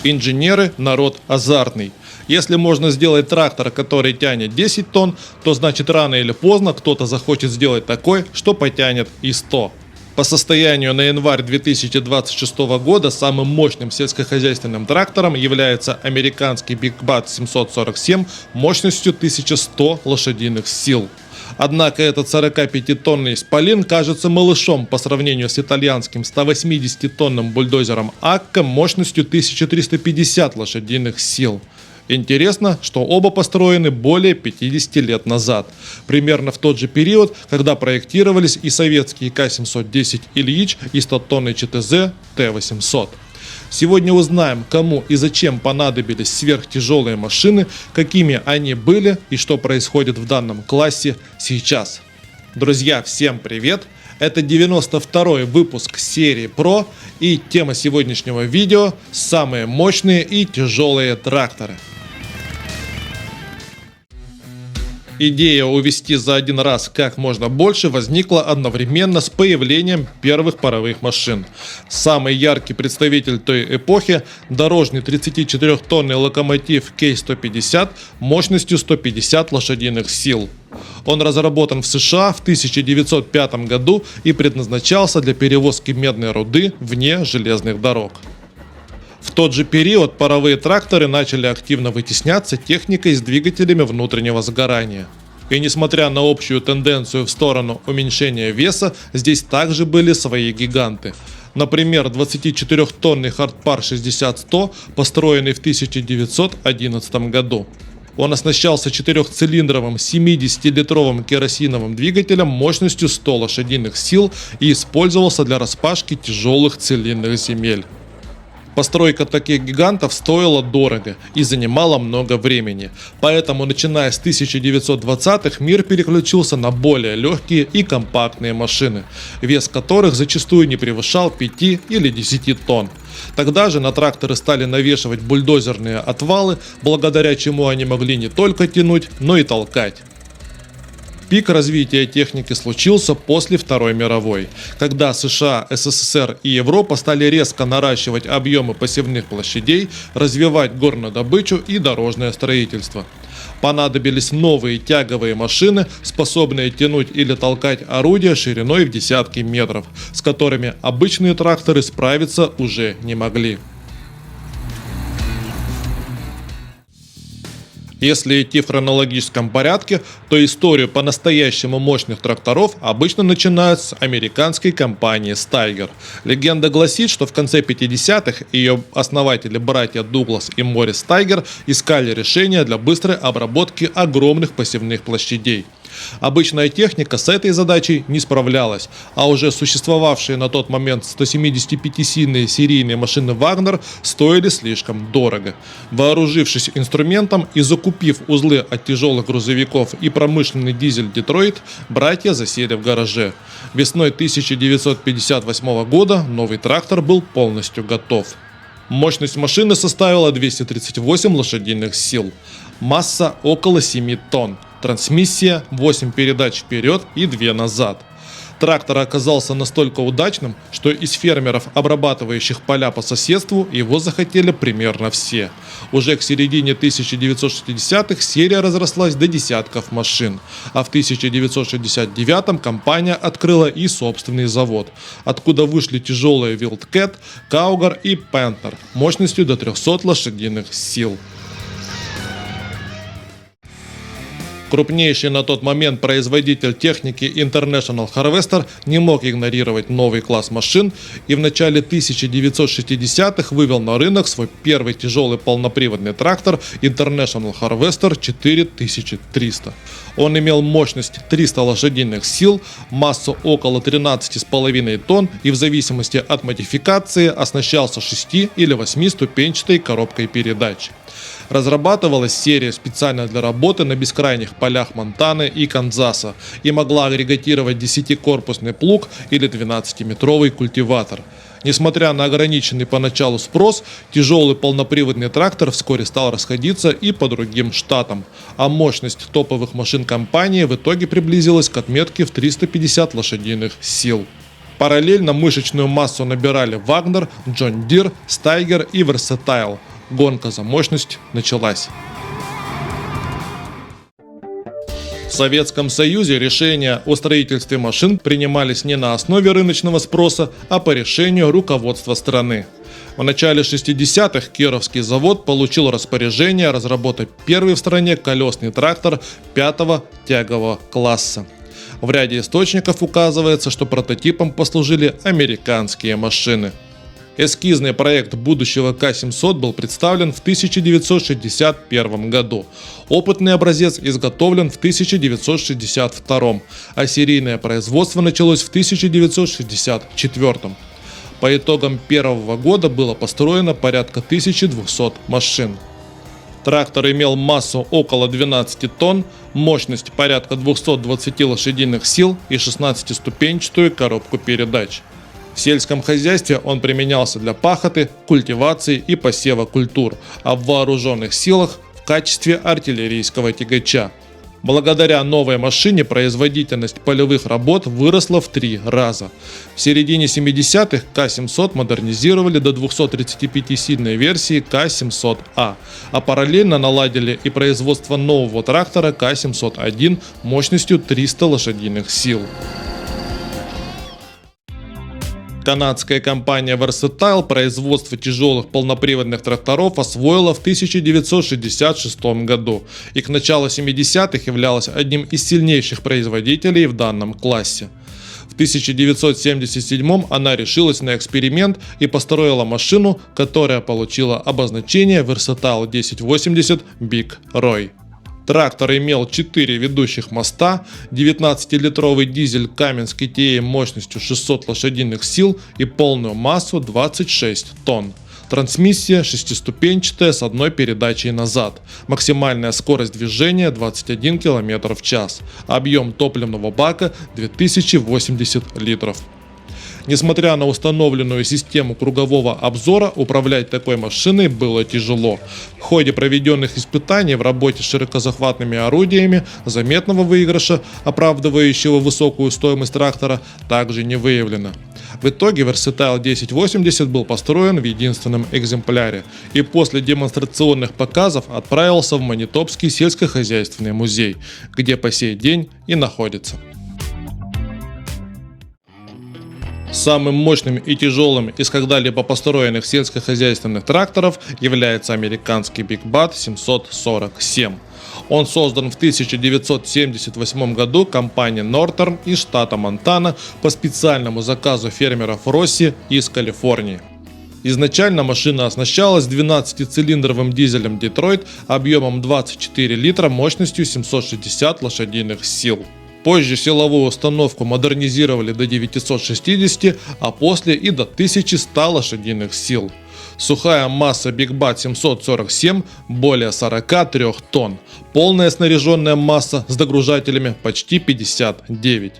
Инженеры – народ азартный. Если можно сделать трактор, который тянет 10 тонн, то значит рано или поздно кто-то захочет сделать такой, что потянет и 100. По состоянию на январь 2026 года самым мощным сельскохозяйственным трактором является американский BigBat 747 мощностью 1100 лошадиных сил. Однако этот 45-тонный исполин кажется малышом по сравнению с итальянским 180-тонным бульдозером Акко мощностью 1350 лошадиных сил. Интересно, что оба построены более 50 лет назад, примерно в тот же период, когда проектировались и советские К-710 Ильич и 100-тонный ЧТЗ Т-800. Сегодня узнаем, кому и зачем понадобились сверхтяжелые машины, какими они были и что происходит в данном классе сейчас. Друзья, всем привет! Это 92-й выпуск серии Pro, и тема сегодняшнего видео – самые мощные и тяжелые тракторы. Идея увезти за один раз как можно больше возникла одновременно с появлением первых паровых машин. Самый яркий представитель той эпохи – дорожный 34-тонный локомотив К-150 мощностью 150 лошадиных сил. Он разработан в США в 1905 году и предназначался для перевозки медной руды вне железных дорог. В тот же период паровые тракторы начали активно вытесняться техникой с двигателями внутреннего сгорания. И несмотря на общую тенденцию в сторону уменьшения веса, здесь также были свои гиганты. Например, 24-тонный Hardpar 60-100, построенный в 1911 году. Он оснащался четырехцилиндровым 70-литровым керосиновым двигателем мощностью 100 лошадиных сил и использовался для распашки тяжелых целинных земель. Постройка таких гигантов стоила дорого и занимала много времени, поэтому начиная с 1920-х мир переключился на более легкие и компактные машины, вес которых зачастую не превышал 5 или 10 тонн. Тогда же на тракторы стали навешивать бульдозерные отвалы, благодаря чему они могли не только тянуть, но и толкать. Пик развития техники случился после Второй мировой, когда США, СССР и Европа стали резко наращивать объемы посевных площадей, развивать горнодобычу и дорожное строительство. Понадобились новые тяговые машины, способные тянуть или толкать орудия шириной в десятки метров, с которыми обычные тракторы справиться уже не могли. Если идти в хронологическом порядке, то историю по-настоящему мощных тракторов обычно начинают с американской компании Steiger. Легенда гласит, что в конце 50-х ее основатели братья Дуглас и Моррис Steiger искали решения для быстрой обработки огромных посевных площадей. Обычная техника с этой задачей не справлялась, а уже существовавшие на тот момент 175-сильные серийные машины Вагнер стоили слишком дорого. Вооружившись инструментом и закупив узлы от тяжелых грузовиков и промышленный дизель Детройт, братья засели в гараже. Весной 1958 года новый трактор был полностью готов. Мощность машины составила 238 лошадиных сил, масса около 7 тонн. Трансмиссия, 8 передач вперед и 2 назад. Трактор оказался настолько удачным, что из фермеров, обрабатывающих поля по соседству, его захотели примерно все. Уже к середине 1960-х серия разрослась до десятков машин, а в 1969-м компания открыла и собственный завод, откуда вышли тяжелые Wildcat, Cougar и Panther мощностью до 300 лошадиных сил. Крупнейший на тот момент производитель техники International Harvester не мог игнорировать новый класс машин и в начале 1960-х вывел на рынок свой первый тяжелый полноприводный трактор International Harvester 4300. Он имел мощность 300 лошадиных сил, массу около 13,5 тонн и в зависимости от модификации оснащался 6 или 8-ступенчатой коробкой передач. Разрабатывалась серия специально для работы на бескрайних полях Монтаны и Канзаса и могла агрегатировать 10-корпусный плуг или 12-метровый культиватор. Несмотря на ограниченный поначалу спрос, тяжелый полноприводный трактор вскоре стал расходиться и по другим штатам, а мощность топовых машин компании в итоге приблизилась к отметке в 350 лошадиных сил. Параллельно мышечную массу набирали Wagner, John Deere, Steiger и Versatile. Гонка за мощность началась. В Советском Союзе решения о строительстве машин принимались не на основе рыночного спроса, а по решению руководства страны. В начале 60-х Кировский завод получил распоряжение разработать первый в стране колесный трактор 5-го тягового класса. В ряде источников указывается, что прототипом послужили американские машины. Эскизный проект будущего К-700 был представлен в 1961 году. Опытный образец изготовлен в 1962, а серийное производство началось в 1964. По итогам первого года было построено порядка 1200 машин. Трактор имел массу около 12 тонн, мощность порядка 220 лошадиных сил и 16-ступенчатую коробку передач. В сельском хозяйстве он применялся для пахоты, культивации и посева культур, а в вооруженных силах в качестве артиллерийского тягача. Благодаря новой машине производительность полевых работ выросла в 3 раза. В середине 70-х К-700 модернизировали до 235-сильной версии К-700А, а параллельно наладили и производство нового трактора К-701 мощностью 300 лошадиных сил. Канадская компания Versatile производство тяжелых полноприводных тракторов освоила в 1966 году и к началу 70-х являлась одним из сильнейших производителей в данном классе. В 1977 она решилась на эксперимент и построила машину, которая получила обозначение Versatile 1080 Big Roy. Трактор имел 4 ведущих моста, 19-литровый дизель Каменский ТЕ мощностью 600 лошадиных сил и полную массу 26 тонн. Трансмиссия шестиступенчатая с одной передачей назад. Максимальная скорость движения 21 км в час. Объем топливного бака 2080 литров. Несмотря на установленную систему кругового обзора, управлять такой машиной было тяжело. В ходе проведенных испытаний в работе с широкозахватными орудиями заметного выигрыша, оправдывающего высокую стоимость трактора, также не выявлено. В итоге Versatile 1080 был построен в единственном экземпляре и после демонстрационных показов отправился в Манитопский сельскохозяйственный музей, где по сей день и находится. Самым мощным и тяжелым из когда-либо построенных сельскохозяйственных тракторов является американский Big Bad 747. Он создан в 1978 году компанией Northern из штата Монтана по специальному заказу фермеров Росси из Калифорнии. Изначально машина оснащалась 12-цилиндровым дизелем Detroit объемом 24 литра мощностью 760 лошадиных сил. Позже силовую установку модернизировали до 960, а после и до 1100 лошадиных сил. Сухая масса Big Bad 747 более 43 тонн. Полная снаряженная масса с догружателями почти 59.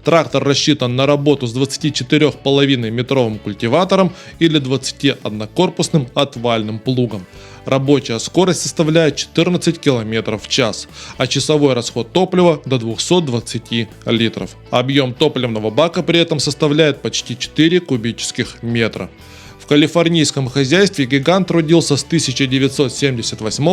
Трактор рассчитан на работу с 24,5-метровым культиватором или 21-корпусным отвальным плугом. Рабочая скорость составляет 14 км в час, а часовой расход топлива до 220 литров. Объем топливного бака при этом составляет почти 4 кубических метра. В калифорнийском хозяйстве гигант трудился с 1978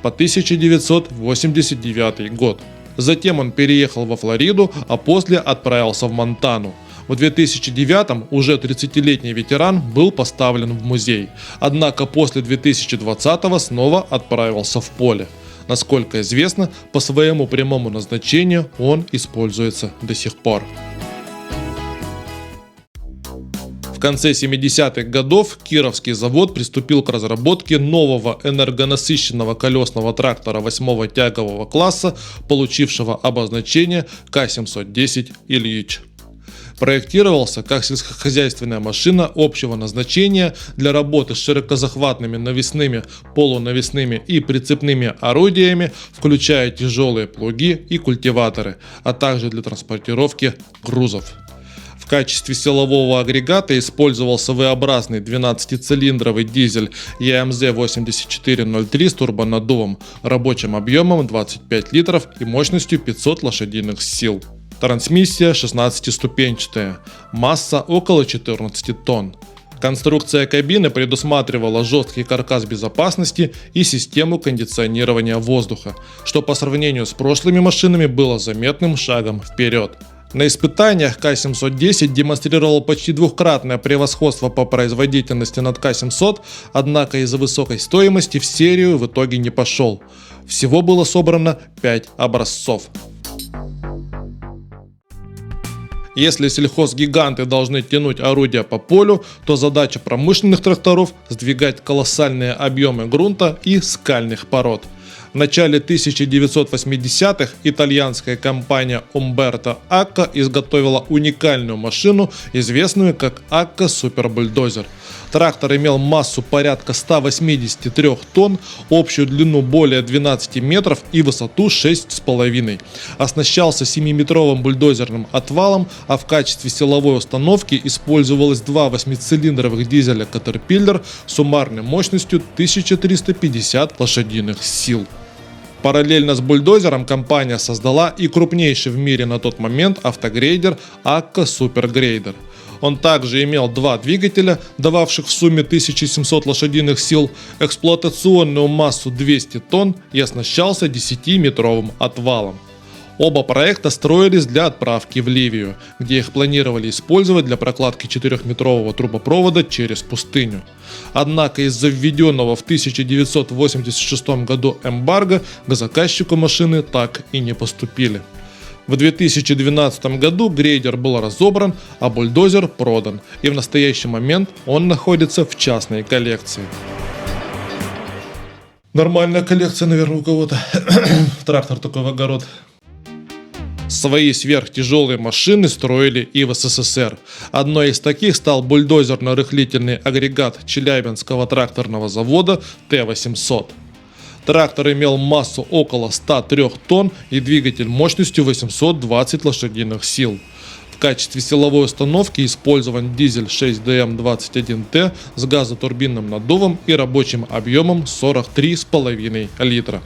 по 1989 год. Затем он переехал во Флориду, а после отправился в Монтану. В 2009-м уже 30-летний ветеран был поставлен в музей, однако после 2020-го снова отправился в поле. Насколько известно, по своему прямому назначению он используется до сих пор. В конце 70-х годов Кировский завод приступил к разработке нового энергонасыщенного колесного трактора 8-го тягового класса, получившего обозначение К-710 Ильич. Проектировался как сельскохозяйственная машина общего назначения для работы с широкозахватными навесными, полунавесными и прицепными орудиями, включая тяжелые плуги и культиваторы, а также для транспортировки грузов. В качестве силового агрегата использовался V-образный 12-цилиндровый дизель EMZ8403 с турбонаддувом, рабочим объемом 25 литров и мощностью 500 лошадиных сил. Трансмиссия 16-ступенчатая, масса около 14 тонн. Конструкция кабины предусматривала жесткий каркас безопасности и систему кондиционирования воздуха, что по сравнению с прошлыми машинами было заметным шагом вперед. На испытаниях К710 демонстрировал почти двукратное превосходство по производительности над К700, однако из-за высокой стоимости в серию в итоге не пошел. Всего было собрано 5 образцов. Если сельхозгиганты должны тянуть орудия по полю, то задача промышленных тракторов – сдвигать колоссальные объемы грунта и скальных пород. В начале 1980-х итальянская компания Umberto Acca изготовила уникальную машину, известную как Acca Super Bulldozer. Трактор имел массу порядка 183 тонн, общую длину более 12 метров и высоту 6,5. Оснащался 7-метровым бульдозерным отвалом, а в качестве силовой установки использовалось два 8-цилиндровых дизеля Caterpillar с суммарной мощностью 1350 лошадиных сил. Параллельно с бульдозером компания создала и крупнейший в мире на тот момент автогрейдер Acca Super Grader. Он также имел два двигателя, дававших в сумме 1700 лошадиных сил, эксплуатационную массу 200 тонн и оснащался 10-метровым отвалом. Оба проекта строились для отправки в Ливию, где их планировали использовать для прокладки 4-метрового трубопровода через пустыню. Однако из-за введенного в 1986 году эмбарго к заказчику машины так и не поступили. В 2012 году грейдер был разобран, а бульдозер продан, и в настоящий момент он находится в частной коллекции. Нормальная коллекция, наверное, у кого-то. Трактор такой в огород. Свои сверхтяжелые машины строили и в СССР. Одной из таких стал бульдозерно-рыхлительный агрегат Челябинского тракторного завода Т-800. Трактор имел массу около 103 тонн и двигатель мощностью 820 лошадиных сил. В качестве силовой установки использован дизель 6DM21T с газотурбинным наддувом и рабочим объемом 43,5 литра.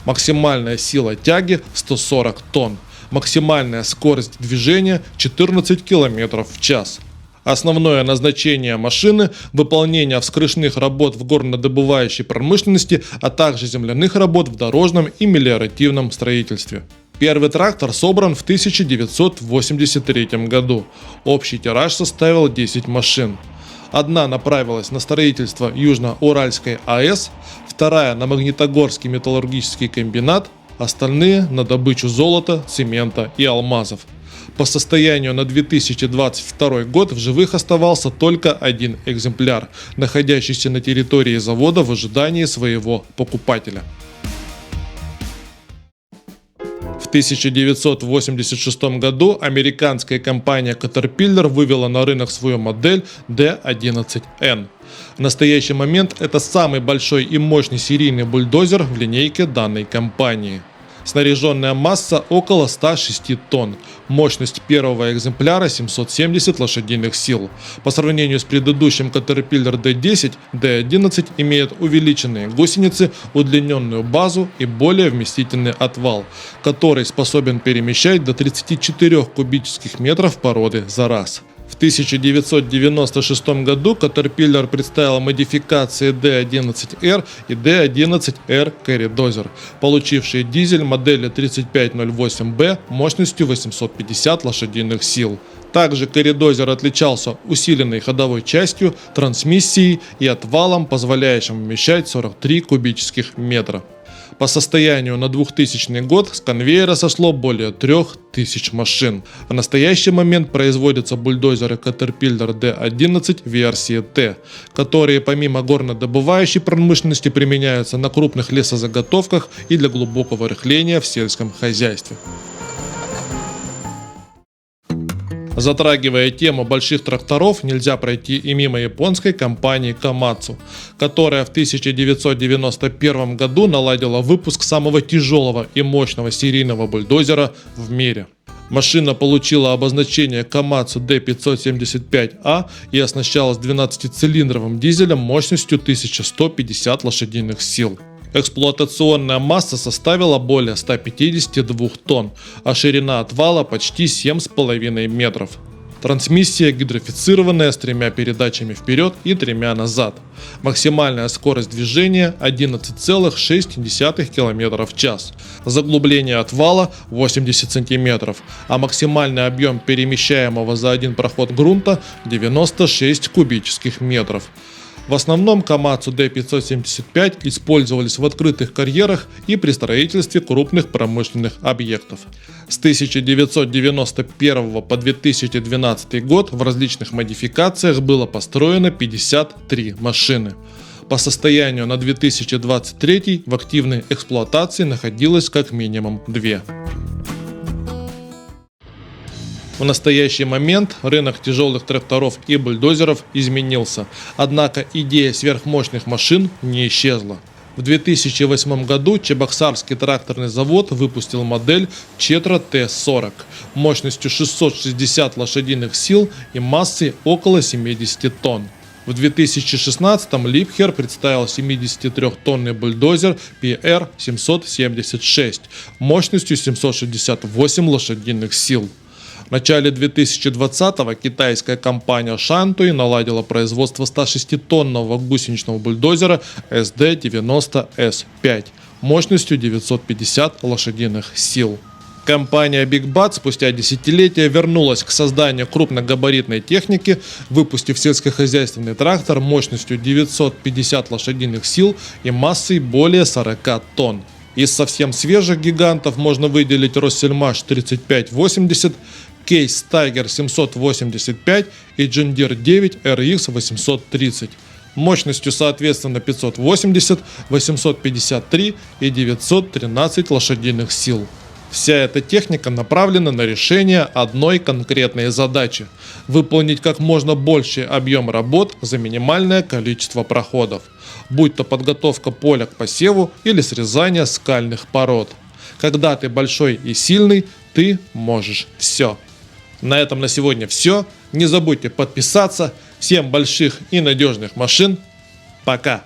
Максимальная сила тяги 140 тонн. Максимальная скорость движения 14 км в час. Основное назначение машины – выполнение вскрышных работ в горнодобывающей промышленности, а также земляных работ в дорожном и мелиоративном строительстве. Первый трактор собран в 1983 году. Общий тираж составил 10 машин. Одна направилась на строительство Южно-Уральской АЭС, вторая на Магнитогорский металлургический комбинат, остальные на добычу золота, цемента и алмазов. По состоянию на 2022 год в живых оставался только один экземпляр, находящийся на территории завода в ожидании своего покупателя. В 1986 году американская компания Caterpillar вывела на рынок свою модель D11N. В настоящий момент это самый большой и мощный серийный бульдозер в линейке данной компании. Снаряженная масса около 106 тонн. Мощность первого экземпляра 770 лошадиных сил. По сравнению с предыдущим Caterpillar D10, D11 имеет увеличенные гусеницы, удлиненную базу и более вместительный отвал, который способен перемещать до 34 кубических метров породы за раз. В 1996 году Caterpillar представила модификации D11R и D11R Carry-Dozer, получившие дизель модели 3508B мощностью 850 лошадиных сил. Также Carry-Dozer отличался усиленной ходовой частью, трансмиссией и отвалом, позволяющим вмещать 43 кубических метра. По состоянию на 2000 год с конвейера сошло более 3000 машин. В настоящий момент производятся бульдозеры Caterpillar D11 версии T, которые помимо горнодобывающей промышленности применяются на крупных лесозаготовках и для глубокого рыхления в сельском хозяйстве. Затрагивая тему больших тракторов, нельзя пройти и мимо японской компании Komatsu, которая в 1991 году наладила выпуск самого тяжелого и мощного серийного бульдозера в мире. Машина получила обозначение Komatsu D575A и оснащалась 12-цилиндровым дизелем мощностью 1150 лошадиных сил. Эксплуатационная масса составила более 152 тонн, а ширина отвала почти 7,5 метров. Трансмиссия гидрофицированная с 3 передачами вперед и 3 назад. Максимальная скорость движения 11,6 км в час. Заглубление отвала 80 см, а максимальный объем перемещаемого за один проход грунта 96 кубических метров. В основном Komatsu D575 использовались в открытых карьерах и при строительстве крупных промышленных объектов. С 1991 по 2012 год в различных модификациях было построено 53 машины. По состоянию на 2023 в активной эксплуатации находилось как минимум 2. В настоящий момент рынок тяжелых тракторов и бульдозеров изменился, однако идея сверхмощных машин не исчезла. В 2008 году Чебоксарский тракторный завод выпустил модель Четра Т-40 мощностью 660 лошадиных сил и массой около 70 тонн. В 2016-м Liebherr представил 73-тонный бульдозер PR-776 мощностью 768 лошадиных сил. В начале 2020-го китайская компания Shantui наладила производство 106-тонного гусеничного бульдозера SD90S5 мощностью 950 лошадиных сил. Компания BigBat спустя десятилетия вернулась к созданию крупногабаритной техники, выпустив сельскохозяйственный трактор мощностью 950 лошадиных сил и массой более 40 тонн. Из совсем свежих гигантов можно выделить Россельмаш 3580, Case Tiger 785 и John Deere 9 RX 830 мощностью соответственно 580, 853 и 913 лошадиных сил. Вся эта техника направлена на решение одной конкретной задачи – выполнить как можно больший объем работ за минимальное количество проходов, будь то подготовка поля к посеву или срезание скальных пород. Когда ты большой и сильный, ты можешь все. На этом на сегодня все. Не забудьте подписаться. Всем больших и надежных машин. Пока.